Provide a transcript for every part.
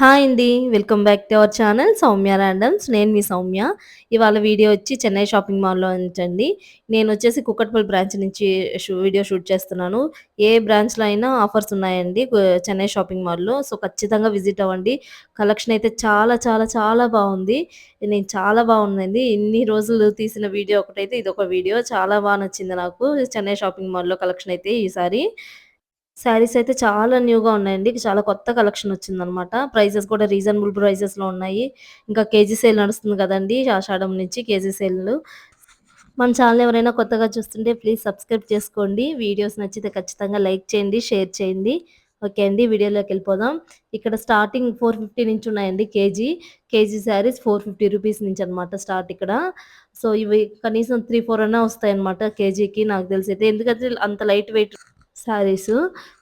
Hi అండి. Welcome back to our channel Soumya randoms. నేను మీ సౌమ్య. ఇవాళ వీడియో వచ్చి చెన్నై షాపింగ్ మాల్‌లో నుంచండి. నేనొచ్చేసి కూకట్పల్లి బ్రాంచ్ నుంచి వీడియో షూట్ చేస్తున్నాను. ఏ బ్రాంచ్‌లో అయినా ఆఫర్స్ ఉన్నాయండి చెన్నై షాపింగ్ మాల్‌లో. సో, ఖచ్చితంగా విజిట్ అవ్వండి. కలెక్షన్ అయితే చాలా చాలా చాలా బావుంది. చాలా బావుందండి. ఇన్ని రోజులు తీసిన వీడియో ఒకటైతే ఇదొక వీడియో. చాలా నచ్చింది నాకు చెన్నై షాపింగ్ మాల్‌లో కలెక్షన్ అయితే ఈసారి. శారీస్ అయితే చాలా న్యూగా ఉన్నాయండి. చాలా కొత్త కలెక్షన్ వచ్చిందనమాట. ప్రైసెస్ కూడా రీజనబుల్ ప్రైసెస్‌లో ఉన్నాయి. ఇంకా కేజీ సేల్ నడుస్తుంది కదండీ! ఆషాఢం నుంచి కేజీ సేల్‌లు. మన ఛానెల్ ఎవరైనా కొత్తగా చూస్తుంటే ప్లీజ్ సబ్స్క్రైబ్ చేసుకోండి. వీడియోస్ నచ్చితే ఖచ్చితంగా లైక్ చేయండి, షేర్ చేయండి. ఓకే అండి. వీడియోలోకెళ్ళిపోదాం. ఇక్కడ స్టార్టింగ్ 450 నుంచి ఉన్నాయండి కేజీ. కేజీ శారీస్ 450 రూపీస్ నుంచనమాట స్టార్ట్ ఇక్కడ. సో, ఇవి కనీసం 3, 4 అన్నా వస్తాయన్నమాట కేజీకి నాకు తెలిసైతే. ఎందుకంటే అంత లైట్ వెయిట్ శారీసు.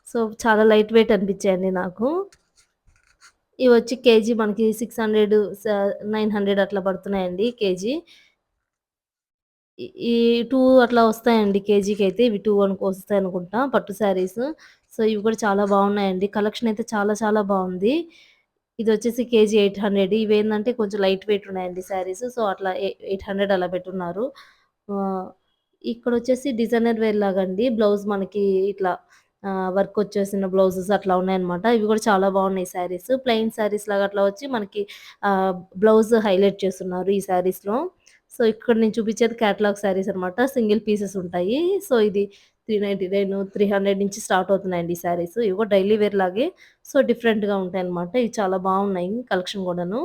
సో, చాలా లైట్ వెయిట్ అనిపించాయండి నాకు. ఇవొచ్చి కేజీ మనకి 600 900 అట్లా పడుతున్నాయండి కేజీ. ఈ 2 అట్లా వస్తాయండి కేజీకైతే. ఇవి 2 వస్తాయనుకుంటా పట్టు శారీస్. సో, ఇవి కూడా చాలా బావున్నాయండి. కలెక్షన్ అయితే చాలా చాలా బావుంది. ఇదొచ్చేసి కేజీ 800. ఇవేందంటే కొంచెం లైట్ వెయిట్ ఉన్నాయండి శారీస్. సో, అట్లా 800 అలా పెట్టున్నారు. ఆహ్, ఇక్కడొచ్చేసి డిజైనర్ వేర్ లాగండి. బ్లౌజ్ మనకి ఇట్లా వర్క్ వచ్చేసిన బ్లౌజెస్ అట్లా ఉన్నాయన్నమాట. ఇవి కూడా చాలా బావున్నాయి శారీస్. ప్లెయిన్ శారీస్ లాగా అట్లా వచ్చి మనకి బ్లౌజ్ హైలైట్ చేసున్నారు ఈ శారీస్‌లో. సో, ఇక్కడ నేను చూపించేది కేటలాగ్ శారీస్ అనమాట. సింగిల్ పీసెస్ ఉంటాయి. సో, ఇది 399, 300 నుంచి స్టార్ట్ అవుతున్నాయండి ఈ శారీస్. ఇవి కూడా డైలీ వేర్ లాగే. సో, డిఫరెంట్‌గా ఉంటాయన్నమాట. ఇవి చాలా బావున్నాయి కలెక్షన్ గూడాను.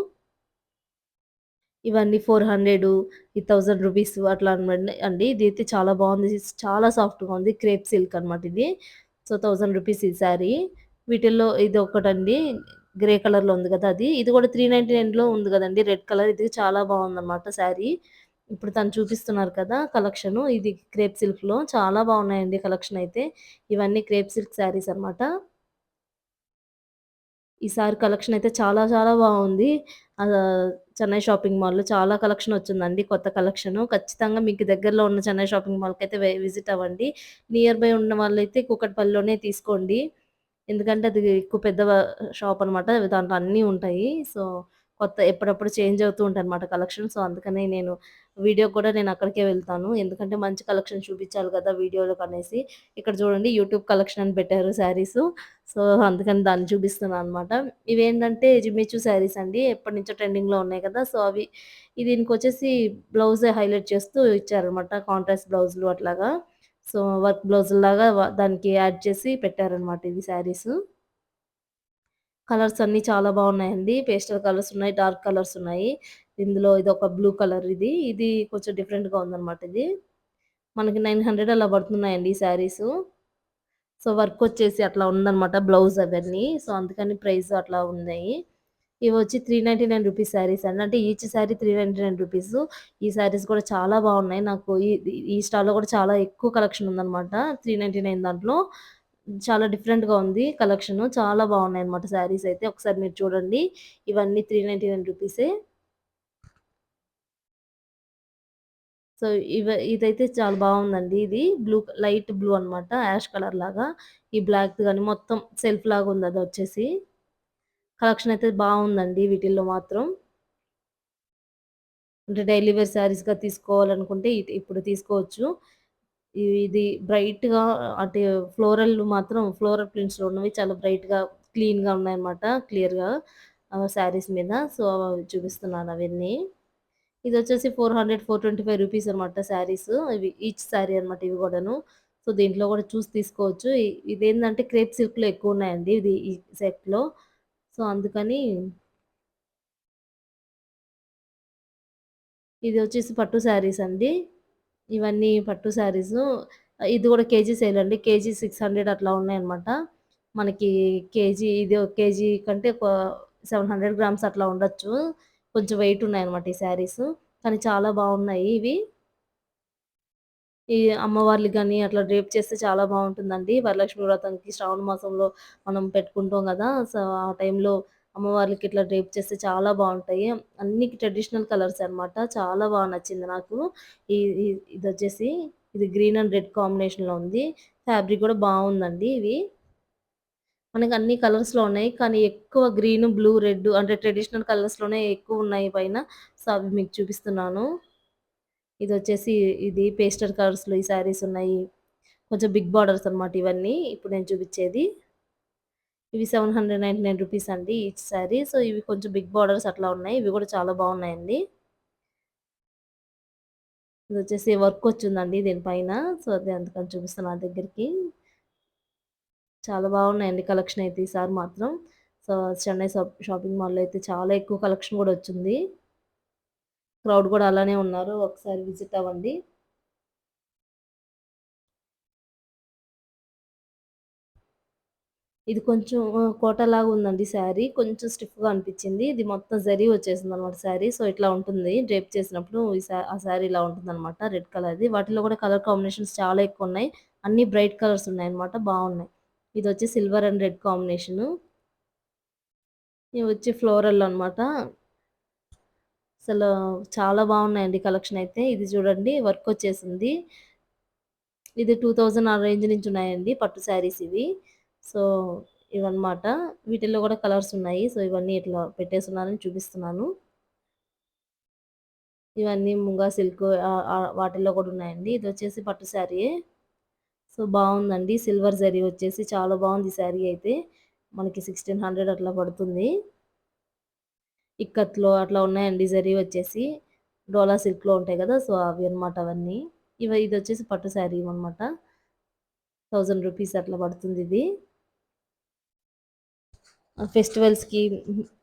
ఇవన్నీ 400 ఈ 1000 రూపీస్ అట్లా అండి. ఇదైతే చాలా బావుంది. చాలా సాఫ్ట్‌గా ఉంది. క్రేప్ సిల్క్ అనమాట ఇది. సో, 1000 రూపీస్ ఈ శారీ. వీటిల్లో ఇదొకటండి. గ్రే కలర్‌లో ఉంది గదా! అది. ఇది కూడా 399లో ఉంది గదండీ రెడ్ కలర్. ఇది చాలా బావుందనమాట శారీ. ఇప్పుడు తను చూపిస్తున్నారు కదా! కలెక్షను. ఇది క్రేప్ సిల్క్‌లో చాలా బావున్నాయండి కలెక్షన్ అయితే. ఇవన్నీ క్రేప్ సిల్క్ శారీస్ అనమాట. ఈసారి కలెక్షన్ అయితే చాలా చాలా బావుంది. ఆహ్, చెన్నై షాపింగ్ మాల్‌లో చాలా కలెక్షన్ వచ్చిందండి. కొత్త కలెక్షను. ఖచ్చితంగా మీకు దగ్గరలో ఉన్న చెన్నై షాపింగ్ మాల్‌కైతే విజిట్ అవ్వండి. నియర్ బై ఉన్న వాళ్ళైతే కూకట్పల్లిలోనే తీసుకోండి. ఎందుకంటే అది ఎక్కువ పెద్ద షాప్ అనమాట. దాంట్లో అన్నీ ఉంటాయి. సో, ఎప్పుడప్పుడు చేంజ్ అవుతూ ఉంటాయన్నమాట కలెక్షన్. సో, అందుకని నేను అక్కడికే వెళ్తాను. ఎందుకంటే మంచి కలెక్షన్ చూపించాలి కదా! వీడియోలకనేసి. ఇక్కడ చూడండి యూట్యూబ్ కలెక్షన్ అని పెట్టారు శారీసు. సో, అందుకని దాన్ని చూపిస్తున్నాననమాట. ఇవేంటంటే జిమ్మిచూ శారీస్ అండి. ఎప్పటినుంచో ట్రెండింగ్‌లో ఉన్నాయి కదా! సో, దీనికొచ్చేసి బ్లౌజే హైలైట్ చేస్తూ ఇచ్చారనమాట. కాంట్రాస్ట్ బ్లౌజులు అట్లాగా. సో, వర్క్ బ్లౌజుల్లాగా దానికి యాడ్ చేసి పెట్టారనమాట ఇవి శారీసు. కలర్స్ అన్నీ చాలా బావున్నాయండి. పేస్టల్ కలర్స్ ఉన్నాయి, డార్క్ కలర్స్ ఉన్నాయి. ఇందులో ఇదొక బ్లూ కలర్ ఇది. ఇది కొంచెం డిఫరెంట్‌గా ఉందనమాట ఇది. మనకి 900 అలా పడుతున్నాయండి ఈ శారీసు. సో, వర్కొచ్చేసి అట్లా ఉందనమాట బ్లౌజ్ అవన్నీ. సో, అందుకని ప్రైస్ అట్లా ఉన్నాయి. ఇవొచ్చి 399 రూపీస్ శారీస్ అండి. అంటే ఈచ్ శారీ 399 రూపీసు. ఈ శారీస్ కూడా చాలా బావున్నాయి. నాకు ఈ స్టాల్‌లో కూడా చాలా ఎక్కువ కలెక్షన్ ఉందనమాట. 399 దాంట్లో. చాలా డిఫరెంట్‌గా ఉంది కలెక్షను. చాలా బావున్నాయన్నమాట శారీస్ అయితే. ఒకసారి మీరు చూడండి. ఇవన్నీ 399 రూపీసే. సో, ఇదైతే చాలా బావుందండి ఇది. లైట్ బ్లూ అనమాట. యాష్ కలర్ లాగా. ఈ బ్లాక్ గాని మొత్తం సెల్ఫ్ లాగుంది అదొచ్చేసి. కలెక్షన్ అయితే బావుందండి వీటిల్లో మాత్రం. అంటే డైలీ వేర్ శారీస్‌గా తీసుకోవాలనుకుంటే ఇప్పుడు తీసుకోవచ్చు. ఇది బ్రైట్‌గా అంటే ఫ్లోరల్ ప్రింట్స్‌లో ఉన్నవి చాలా బ్రైట్‌గా, క్లీన్‌గా ఉన్నాయన్నమాట. క్లియర్‌గా శారీస్ మీద. సో, చూపిస్తున్నాను అవన్నీ. ఇదొచ్చేసి 400, 425 రూపీస్ అనమాట శారీస్. ఇవి ఈచ్ శారీ అనమాట ఇవి గూడాను. సో, దీంట్లో గూడా చూసి తీసుకోవచ్చు. ఇదేందంటే క్రేప్ సిల్క్‌లో ఎక్కువున్నాయండి ఈ సెట్‌లో. సో, అందుకని ఇదొచ్చేసి పట్టు శారీస్ అండి. ఇవన్నీ పట్టు శారీసు. ఇది గూడా కేజీ సేలండి. కేజీ 600 అట్లా ఉన్నాయన్నమాట. మనకి ఇది ఒక కేజీ కంటే 700 గ్రామ్స్ అట్లా ఉండొచ్చు. కొంచెం వెయిట్ ఉన్నాయన్నమాట ఈ శారీసు. కానీ చాలా బావున్నాయి ఇవి. ఈ అమ్మవార్లకి గాని అట్లా డ్రేప్ చేస్తే చాలా బావుంటుందండి. వరలక్ష్మి వ్రతంకి శ్రావణ మాసంలో మనం పెట్టుకుంటాం గదా! సో, ఆ టైంలో అమ్మవార్లకి ఇట్లా డ్రేప్ చేస్తే చాలా బావుంటాయి. అన్ని ట్రెడిషనల్ కలర్స్ అన్నమాట. చాలా నచ్చింది నాకు. ఈ ఈ ఇదొచ్చేసి ఇది గ్రీన్ అండ్ రెడ్ కాంబినేషన్‌లో ఉంది. ఫ్యాబ్రిక్ గూడా బావుందండి ఇవి. మనకి అన్ని కలర్స్‌లో ఉన్నాయి. కానీ ఎక్కువ గ్రీన్, బ్లూ, రెడ్ అంటే ట్రెడిషనల్ కలర్స్‌లోనే ఎక్కువున్నాయి పైన. సో, అవి మీకు చూపిస్తున్నాను. ఇదొచ్చేసి ఇది పేస్టల్ కలర్స్‌లో ఈ శారీస్ ఉన్నాయి. కొంచెం బిగ్ బార్డర్స్ అన్నమాట ఇవన్నీ. ఇప్పుడు నేను చూపిచ్చేది. ఇవి రూ. 799 అండి ఈచ్ శారీ. సో, ఇవి కొంచెం బిగ్ బార్డర్స్ అట్లా ఉన్నాయి. ఇవి కూడా చాలా బాగున్నాయండి. ఇదొచ్చేసి వర్క్ వచ్చిందండి దీని పైన. సో, అదే అందుకని చూపిస్తున్నా దగ్గరికి. చాలా బాగున్నాయండి కలెక్షన్ అయితే ఈసారి మాత్రం. సో, చెన్నై షాపింగ్ మాల్‌లో అయితే చాలా ఎక్కువ కలెక్షన్ కూడా వచ్చింది. క్రౌడ్ కూడా అలానే ఉన్నారు. ఒకసారి విజిట్ అవ్వండి. ఇది కొంచెం కోటలాగా ఉందండి శారీ. కొంచెం స్టిఫ్‌గా అనిపిచ్చింది. ఇది మొత్తం జరీ వచ్చేసిందనమాట శారీ. సో, ఇట్లా ఉంటుంది. డ్రేప్ చేసినప్పుడు ఆ శారీ ఇలా ఉంటుందనమాట. రెడ్ కలర్‌ది. వాటిలో కూడా కలర్ కాంబినేషన్స్ చాలా ఎక్కువున్నాయి. అన్నీ బ్రైట్ కలర్స్ ఉన్నాయన్నమాట. బావున్నాయి. ఇదొచ్చి సిల్వర్ అండ్ రెడ్ కాంబినేషను. ఇవొచ్చి ఫ్లోరల్ అనమాట. అసలు చాలా బావున్నాయండి కలెక్షన్ అయితే. ఇది చూడండి వర్క్ వచ్చేసింది. ఇది 2000 ఆ రేంజ్ నుంచి ఉన్నాయండి పట్టు శారీస్ ఇవి. సో, ఇవన్నమాట. వీటిల్లో కూడా కలర్స్ ఉన్నాయి. సో, ఇవన్నీ ఇట్లా పెట్టేసున్నానని చూపిస్తున్నాను. ఇవన్నీ ముంగా సిల్క్ వాటిల్లో కూడా ఉన్నాయండి. ఇదొచ్చేసి పట్టు శారీయే. సో, బావుందండి. సిల్వర్ జరీ వచ్చేసి చాలా బావుంది శారీ అయితే. మనకి 1600 అట్లా పడుతుంది. ఇక్కత్‌లో అట్లా ఉన్నాయండి జరీ వచ్చేసి. డోలా సిల్క్‌లో ఉంటాయి కదా! సో, అవి అన్నమాట అవన్నీ. ఇదొచ్చేసి పట్టు శారీ అనమాట. రూ. 1000 అట్లా పడుతుందిది. ఫెస్టివల్స్‌కి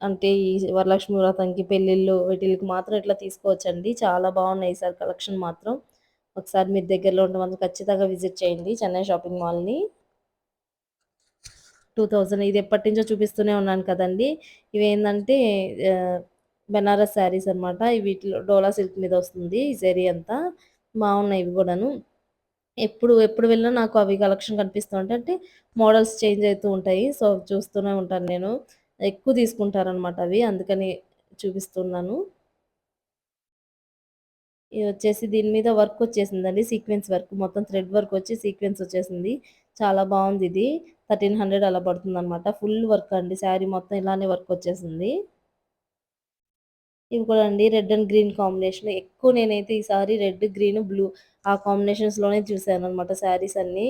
అంటే ఈ వరలక్ష్మి వ్రతంకి, పెళ్ళిళ్ళు వీటిలకి మాత్రం ఇట్లా తీసుకోవచ్చండి. చాలా బాగున్నాయి ఈసారి కలెక్షన్ మాత్రం. ఒకసారి మీరు దగ్గరలో ఉంటే మాత్రం ఖచ్చితంగా విజిట్ చేయండి చెన్నై షాపింగ్ మాల్‌ని. 2000 ఇది ఎప్పటినుంచో చూపిస్తూనే ఉన్నాను కదండీ! ఇవేందంటే ఆహ్, బెనారస్ శారీస్ అన్నమాట. వీటిలో డోలా సిల్క్ మీద వస్తుంది ఈ జరీ అంతా. బాగున్నాయి ఇవి గూడాను. ఎప్పుడు ఎప్పుడు వెళ్ళినా నాకు అవి కలెక్షన్ కనిపిస్తూ ఉంటాయి. అంటే మోడల్స్ చేంజ్ అయితూ ఉంటాయి. సో, చూస్తూనే ఉంటాను నేను. ఎక్కువ తీసుకుంటారనమాట అవి. అందుకని చూపిస్తున్నాను. ఇదొచ్చేసి దీని మీద వర్క్ వచ్చేసిందండి. Sequence work. మొత్తం థ్రెడ్ వర్క్ వచ్చి సీక్వెన్స్ వచ్చేసింది. చాలా బావుందిది. 1300 అలా పడుతుందనమాట. ఫుల్ వర్క్ అండి. శారీ మొత్తం ఇలానే వర్క్ వచ్చేసింది. ఇవి కూడా అండి రెడ్ అండ్ గ్రీన్ కాంబినేషన్. ఎక్కువ నేనైతే ఈసారి రెడ్, గ్రీన్, బ్లూ ఆ కాంబినేషన్స్‌లోనే చూసాననమాట శారీస్ అన్నీ.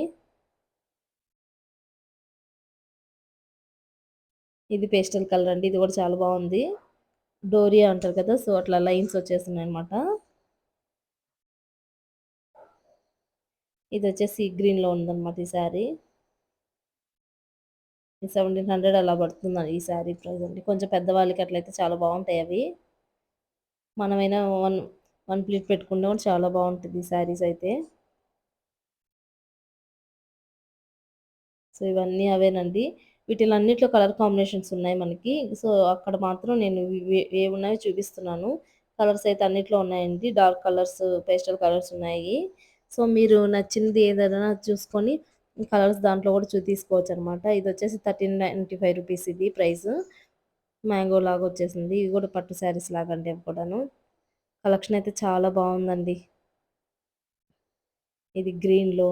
ఇది పేస్టల్ కలర్ అండి. ఇది కూడా చాలా బావుంది. డోరియా అంటారు కదా! సో, అట్లా లైన్స్ వచ్చేస్తున్నాయన్నమాట. ఇదొచ్చేసి సీ గ్రీన్‌లో ఉందన్నమాట ఈ శారీ. 1700 అలా పడుతుందండి ఈ శారీ ప్రైస్ అండి. కొంచెం పెద్దవాళ్ళకి అట్లయితే చాలా బావుంటాయి అవి. మనమైనా వన్ ప్లీట్ పెట్టుకున్నా కూడా చాలా బావుంటది ఈ శారీస్ అయితే. సో, ఇవన్నీ అవేనండి. వీటిలన్నిట్లో కలర్ కాంబినేషన్స్ ఉన్నాయి మనకి. సో, అక్కడ మాత్రం నేను ఏవున్నాయో చూపిస్తున్నాను. కలర్స్ అయితే అన్నిట్లో ఉన్నాయండి. డార్క్ కలర్స్, పేస్టల్ కలర్స్ ఉన్నాయి. సో, మీరు నచ్చింది ఏదైనా చూసుకొని కలర్స్ దాంట్లో కూడా తీసుకోవచ్చనమాట. ఇదొచ్చేసి రూ. 1395 ఇది ప్రైసు. మ్యాంగో లాగా వచ్చేసింది. ఇది కూడా పట్టు శారీస్ లాగండి అవి కూడాను. కలెక్షన్ అయితే చాలా బావుందండి. ఇది గ్రీన్‌లో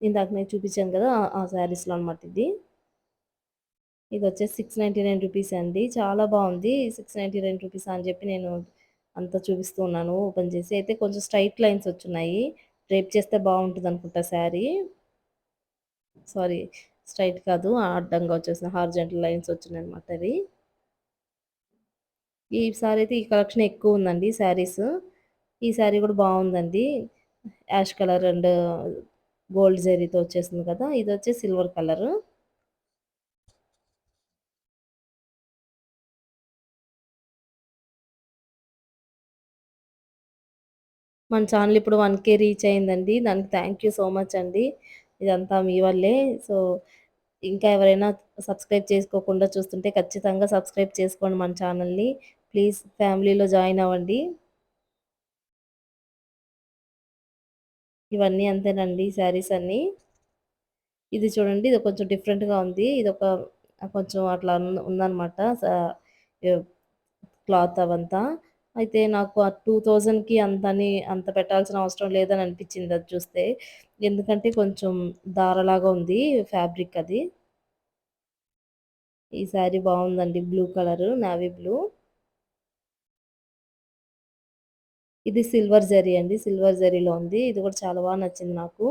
ఇందాక నేను చూపించాను కదా! ఆ శారీస్‌లో అనమాట ఇది. ఇదొచ్చేసి రూ. 699 అండి. చాలా బావుంది. రూ. 699 అని చెప్పి నేను అంతా చూపిస్తూ ఉన్నాను ఓపెన్ చేసి. అయితే కొంచెం స్ట్రెయిట్ లైన్స్ వచ్చున్నాయి. డ్రేప్ చేస్తే బావుంటదనుకుంటా శారీ. సారీ స్ట్రెయిట్ కాదు. అడ్డంగా వచ్చేసిన హారిజాంటల్ లైన్స్ వచ్చున్నాయన్నమాట అవి. ఈసారి అయితే ఈ కలెక్షన్ ఎక్కువుందండి శారీస్. ఈ శారీ కూడా బావుందండి. యాష్ కలర్ అండ్ గోల్డ్ జరీతో వచ్చేసింది కదా! ఇదొచ్చి సిల్వర్ కలరు. మన ఛానల్ ఇప్పుడు 1,000 రీచ్ అయిందండి. దానికి థ్యాంక్ యూ సో మచ్ అండి. ఇదంతా మీ వల్లే. సో, ఇంకా ఎవరైనా సబ్స్క్రైబ్ చేసుకోకుండా చూస్తుంటే ఖచ్చితంగా సబ్స్క్రైబ్ చేసుకోండి మన ఛానల్‌ని. ప్లీజ్ ఫ్యామిలీలో జాయిన్ అవ్వండి. ఇవన్నీ అంతేనండి శారీస్ అన్నీ. ఇది చూడండి ఇది కొంచెం డిఫరెంట్‌గా ఉంది. ఇదొక కొంచెం అట్లా ఉందనమాట. యవ్ క్లాత్ అవంతా. అయితే నాకు ఆ 2000కి అంత పెట్టాల్సిన అవసరం లేదని అనిపించింది అది చూస్తే. ఎందుకంటే కొంచెం దారలాగా ఉంది ఫ్యాబ్రిక్ అది. ఈ శారీ బావుందండి. Blue colour, navy blue. ఇది సిల్వర్ జరీ అండి. సిల్వర్ జరీలో ఉంది. ఇది కూడా చాలా నచ్చింది నాకు.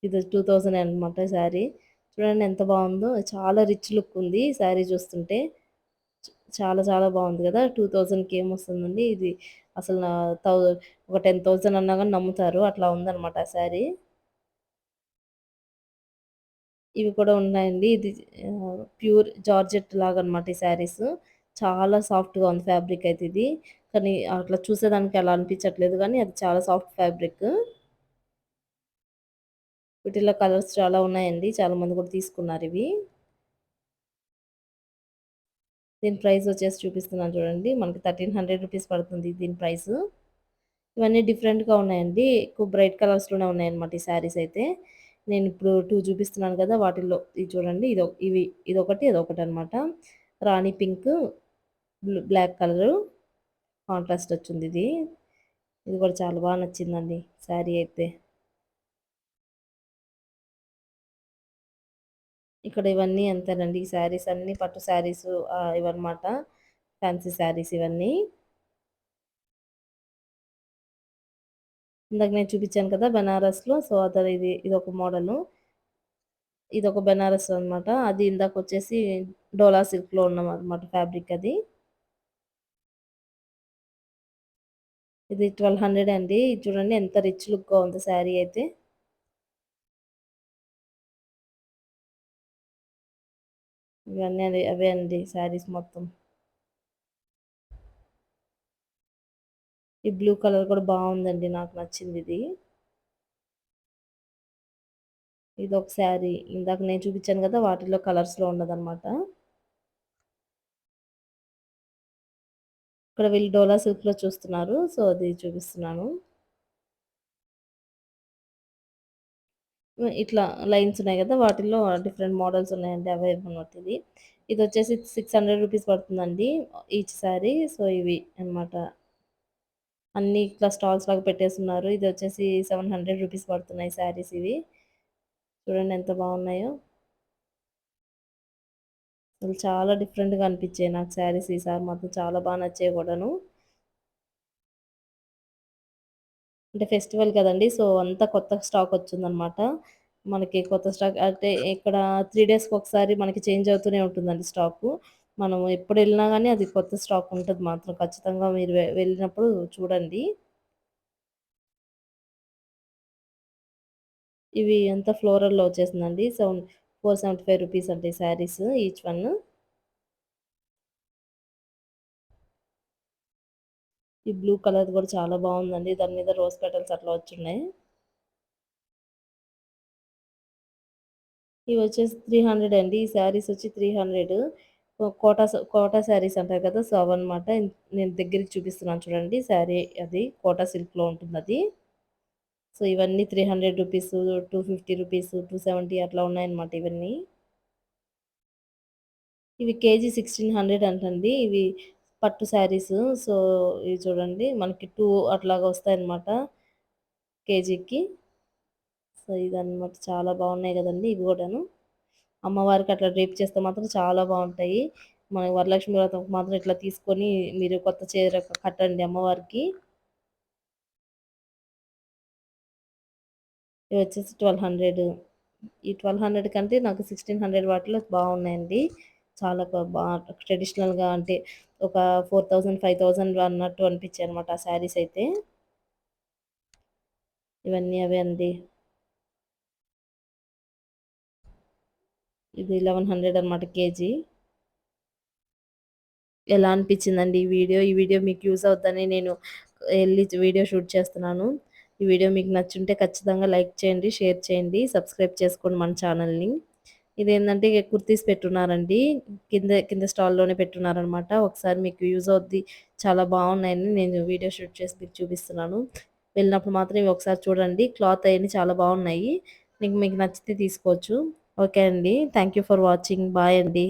ఇది 2000 అనమాట శారీ. చూడండి ఎంత బావుందో. చాలా రిచ్ లుక్ ఉంది శారీ చూస్తుంటే. చాలా బావుంది గదా! 2000కి ఏమొస్తుందండి. ఇది అసలు నా థౌ ఒక 10,000 అన్నా గాని నమ్ముతారు. అట్లా ఉందనమాట ఆ శారీ. ఇవి కూడా ఉన్నాయండి. ఇది ప్యూర్ జార్జెట్ లాగనమాట ఈ శారీస్. చాలా సాఫ్ట్‌గా ఉంది ఫ్యాబ్రిక్ అయితే ఇది. కానీ అట్లా చూసేదానికి అలా అనిపించట్లేదు గానీ, అది చాలా సాఫ్ట్ ఫ్యాబ్రిక్. వీటిలో కలర్స్ చాలా ఉన్నాయండి. చాలా మంది కూడా తీసుకున్నారివి. దీని ప్రైస్ వచ్చేసి చూపిస్తున్నాను చూడండి. మనకి రూ. 1300 పడుతుంది దీని ప్రైసు. ఇవన్నీ డిఫరెంట్‌గా ఉన్నాయండి. ఎక్కువ బ్రైట్ కలర్స్‌లోనే ఉన్నాయన్నమాట ఈ శారీస్ అయితే. నేనిప్పుడు 2 చూపిస్తున్నాను కదా! వాటిల్లో ఇది చూడండి. ఇదొకటి, అదొకటనమాట. రాణి పింక్, బ్లాక్ కలరు కాంట్రాస్ట్ వచ్చిందిది. ఇది కూడా చాలా నచ్చిందండి శారీ అయితే. ఇక్కడ ఇవన్నీ అంతేనండి. ఈ శారీస్ అన్నీ పట్టు శారీసు ఇవన్నమాట. ఫ్యాన్సీ శారీస్ ఇవన్నీ. ఇందాక నేను చూపించాను కదా! బెనారస్‌లో. సో, ఇదొక మోడలు. ఇదొక బెనారస్ అనమాట. అది ఇందాకొచ్చేసి డోలా సిల్క్‌లో ఉన్నదనమాట ఫ్యాబ్రిక్ అది. ఇది 1200 అండి. ఇది చూడండి ఎంత రిచ్ లుక్‌గా ఉందో శారీ అయితే. ఇవన్నీ అవే అండి శారీస్ మొత్తం. ఈ బ్లూ కలర్ కూడా బావుందండి. నాకు నచ్చిందిది. ఇదొక శారీ. ఇందాక నేను చూపించాను కదా! వాటిలో కలర్స్‌లో ఉన్నదనమాట. ఇక్కడ వీళ్ళు డోలా సిల్క్‌లో చూస్తున్నారు. సో, అది చూపిస్తున్నాను. ఇట్లా లైన్స్ ఉన్నాయి గదా! వాటిల్లో డిఫరెంట్ మోడల్స్ ఉన్నాయండి. అవే అనమాట ఇది. ఇదొచ్చేసి రూ. 600 పడుతుందండి ఈచ్ శారీ. సో, ఇవి అన్నమాట. అన్నీ ఇట్లా స్టాల్స్ లాగా పెట్టేసున్నారు. ఇదొచ్చేసి రూ. 700 పడుతున్నాయి శారీస్ ఇవి. చూడండి ఎంత బాగున్నాయో. అసలు చాలా డిఫరెంట్‌గా అనిపించాయి నాకు శారీస్ ఈసారి మాత్రం చాలా నచ్చాయి కూడాను. అంటే ఫెస్టివల్ కదండీ! సో, అంతా కొత్త స్టాక్ వచ్చిందనమాట. మనకి కొత్త స్టాక్ అంటే ఇక్కడ 3 డేస్‌కి ఒకసారి మనకి చేంజ్ అవుతూనే ఉంటుందండి స్టాకు. మనం ఎప్పుడెళ్ళినా గాని అది కొత్త స్టాక్ ఉంటది మాత్రం ఖచ్చితంగా మీరు వెళ్ళినప్పుడు చూడండి. ఇవి అంతా ఫ్లోరల్‌లో వచ్చేసిందండి. రూ. 475 అంటే శారీస్ ఈచ్ వన్. ఈ బ్లూ కలర్‌ది కూడా చాలా బావుందండి. దాని మీద రోజ్ పెటల్స్ అట్లా వచ్చున్నాయి. ఇవొచ్చేసి 300 అండి. ఈ శారీస్ వచ్చి 300. కోటా శారీస్ అంటారు కదా! సో, అవన్నమాట. నేను దగ్గరికి చూపిస్తున్నాను చూడండి. శారీ అది కోటా సిల్క్‌లో ఉంటుందది. సో, ఇవన్నీ రూ. 300, రూ. 250, రూ. 270 అట్లా ఉన్నాయన్నమాట ఇవన్నీ. ఇవి కేజీ 1600 అంటండి. ఇవి పట్టు శారీస్. సో, ఇవి చూడండి మనకి 2 అట్లాగా వస్తాయన్నమాట కేజీకి. సో, ఇదన్నమాట. చాలా బాగున్నాయి గదండీ! ఇవి గూడాను. అమ్మవారికి అట్లా డ్రేప్ చేస్తే మాత్రం చాలా బావుంటాయి. మన వరలక్ష్మి వ్రతంకి మాత్రం ఇట్లా తీసుకొని మీరు కొత్త చీర కట్టండి అమ్మవారికి. ఇవొచ్చేసి 1200. ఈ 1200 కంటే నాకు 1600 వాటిలో బావున్నాయండి. చాలా ట్రెడిషనల్‌గా అంటే ఒక 4000, 5000 అన్నట్టు అనిపించాయన్నమాట ఆ శారీస్ అయితే. ఇవన్నీ అవే అండి. ఇది 1100 అన్నమాట కేజీ. ఎలా అనిపించిందండి ఈ వీడియో? ఈ వీడియో మీకు యూజ్ అవుద్దని నేను ఎళ్లి వీడియో షూట్ చేస్తున్నాను. ఈ వీడియో మీకు నచ్చుంటే ఖచ్చితంగా లైక్ చేయండి, షేర్ చేయండి, సబ్స్క్రైబ్ చేసుకోండి మన ఛానల్‌ని. ఇదేందంటే కుర్తీస్ పెట్టున్నారండి. కింద స్టాల్‌లోనే పెట్టున్నారనమాట. ఒకసారి మీకు యూజ్ అవుద్ది. చాలా బావున్నాయని నేను వీడియో షూట్ చేసి మీకు చూపిస్తున్నాను. వెళ్ళినప్పుడు మాత్రం ఇవి ఒకసారి చూడండి. క్లాత్ అయన్నీ చాలా బావున్నాయి. మీకు మీకు నచ్చితే తీసుకోవచ్చు. ఓకే అండి. Thank you for watching. Bye అండి.